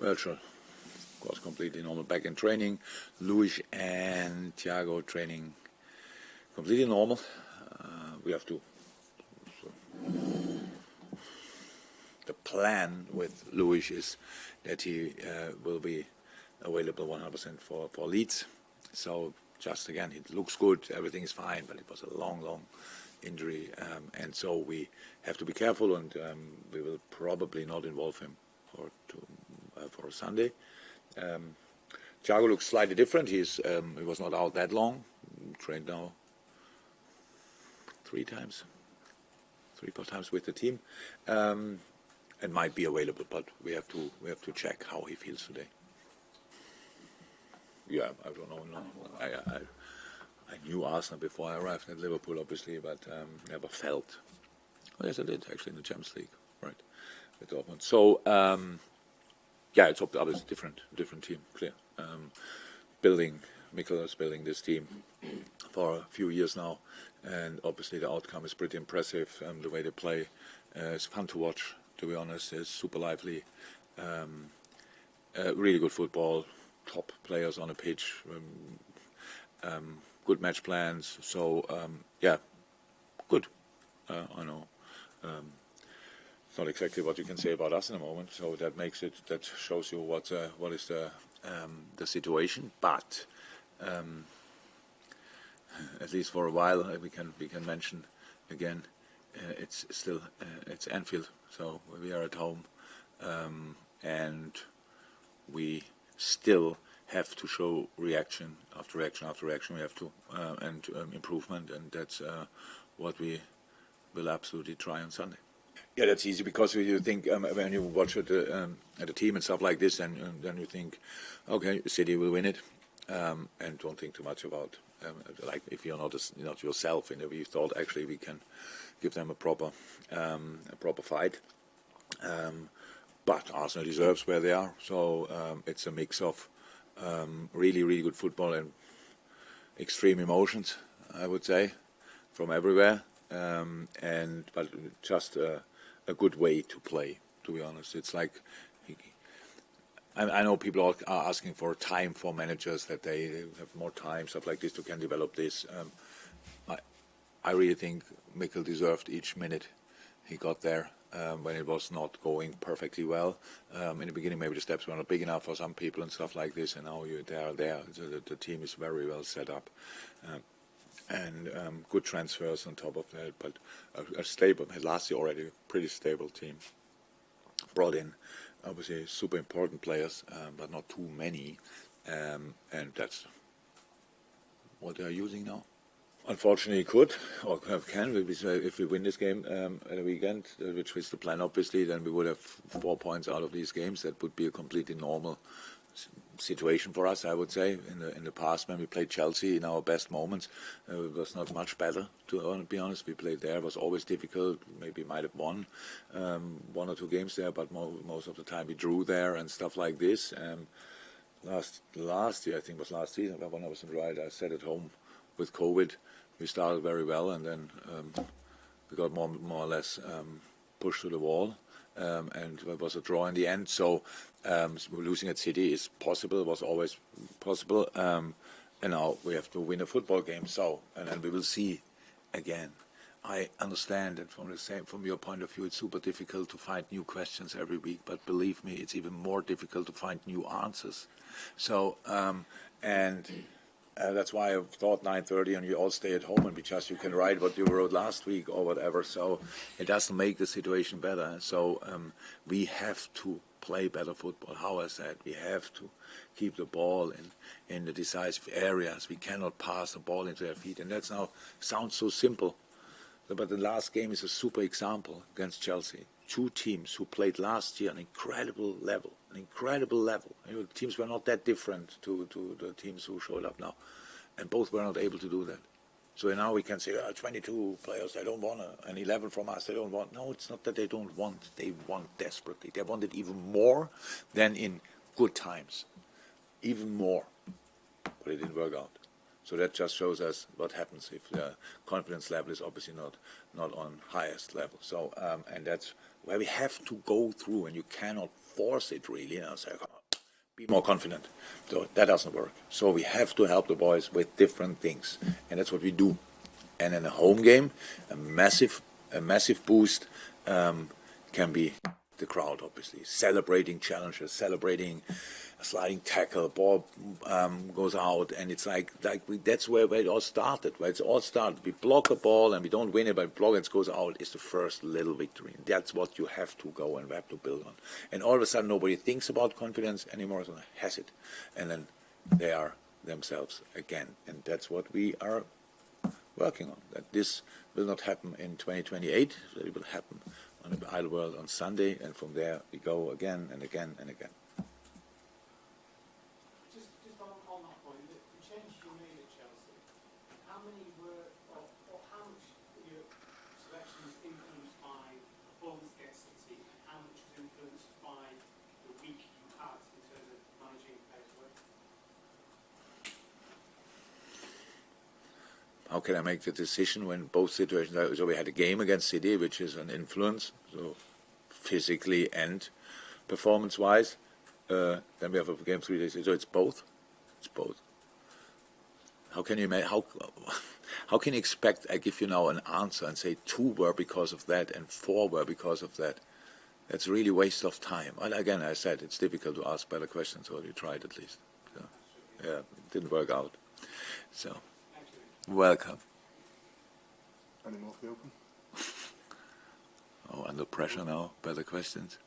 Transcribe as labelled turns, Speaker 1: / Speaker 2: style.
Speaker 1: Well, sure. Of course, completely normal back in training. Luis and Thiago training completely normal. We have to. So the plan with Luis is that he will be available 100% for Leeds. So just again, it looks good, everything is fine, but it was a long injury, and so we have to be careful, and we will probably not involve him for Sunday. Thiago looks slightly different. He was not out that long. Trained now 4 times with the team, and might be available, but we have to check how he feels today. Yeah, I don't know. No. I knew Arsenal before I arrived at Liverpool, obviously, but never felt. Well, yes, I did actually in the Champions League, right, with Dortmund. So yeah, it's obviously different team, clear. Mikel is building this team for a few years now, and obviously the outcome is pretty impressive. The way they play is fun to watch. To be honest, it's super lively. Really good football. Top players on the pitch. Good match plans. So yeah, good. I know. It's not exactly what you can say about us in a moment. So that shows you what is the situation. But at least for a while, we can mention again. It's still it's Anfield, so we are at home, and we still have to show reaction after reaction after reaction. We have to and improvement, and that's what we will absolutely try on Sunday. Yeah, that's easy because you think when you watch at the team and stuff like this, and then you think, okay, City will win it, and don't think too much about like if you're not yourself. We thought actually we can give them a proper fight. But Arsenal deserves where they are, so it's a mix of really good football and extreme emotions, I would say, from everywhere, but just a good way to play. To be honest, it's like I know people are asking for time for managers, that they have more time, stuff like this, to can develop this. I really think Mikel deserved each minute he got there. When it was not going perfectly well. In the beginning, maybe the steps were not big enough for some people and stuff like this, and now they are there. The team is very well set up, and good transfers on top of that, but a stable, last year already, pretty stable team. Brought in, obviously, super important players, but not too many, and that's what they are using now. Unfortunately, could or can. If we win this game at the weekend, which is the plan, obviously, then we would have 4 points out of these games. That would be a completely normal situation for us, I would say. In the past, when we played Chelsea in our best moments, it was not much better. To be honest, we played there. It was always difficult. Maybe might have won 1 or 2 games there, but most of the time we drew there and stuff like this. Last year, I think it was last season, when I was in right, I sat at home with COVID. We started very well, and then we got more or less pushed to the wall, and it was a draw in the end. So losing at City is possible, was always possible, and now we have to win a football game. So, and then we will see again. I understand that from your point of view, it's super difficult to find new questions every week, but believe me, it's even more difficult to find new answers. So, that's why I thought 9:30, and you all stay at home, and you can write what you wrote last week or whatever. So it doesn't make the situation better. So we have to play better football. How I said, we have to keep the ball in the decisive areas. We cannot pass the ball into their feet, and that now sounds so simple. But the last game is a super example against Chelsea. 2 teams who played last year an incredible level. Teams were not that different to the teams who showed up now, and both were not able to do that. So now we can say 22 players, they don't want and 11 from us, they don't want. No, it's not that they don't want. They want desperately. They want it even more than in good times, even more. But it didn't work out. So that just shows us what happens if the confidence level is obviously not on highest level. So and that's where we have to go through, and you cannot force it really, say, come on, be more confident. So that doesn't work. So we have to help the boys with different things, and that's what we do. And in a home game, a massive boost can be the crowd, obviously, celebrating challenges, celebrating a sliding tackle, ball goes out, and it's that's where it all started. Where it's all started. We block a ball and we don't win it, but block it goes out is the first little victory. And that's what you have to go and have to build on. And all of a sudden, nobody thinks about confidence anymore, so has it, and then they are themselves again. And that's what we are working on. That this will not happen in 2028. It will happen on the Idle World on Sunday, and from there we go again and again and again.
Speaker 2: Just on that point, the changes you made at Chelsea, how many were, or how much were your selections influenced by performance against City, and how much was influenced by the week you had in terms of managing players' work?
Speaker 1: How can I make the decision when both situations are? So we had a game against City, which is an influence, so physically and performance-wise. Then we have a game 3 days. So it's both. It's both. How can you how can you expect I give you now an answer and say 2 were because of that and 4 were because of that? That's really waste of time. And again, I said it's difficult to ask better questions, so you tried at least. So, yeah, it didn't work out. So. Welcome.
Speaker 3: Any more for the Open?
Speaker 1: Oh, under pressure now. Better questions.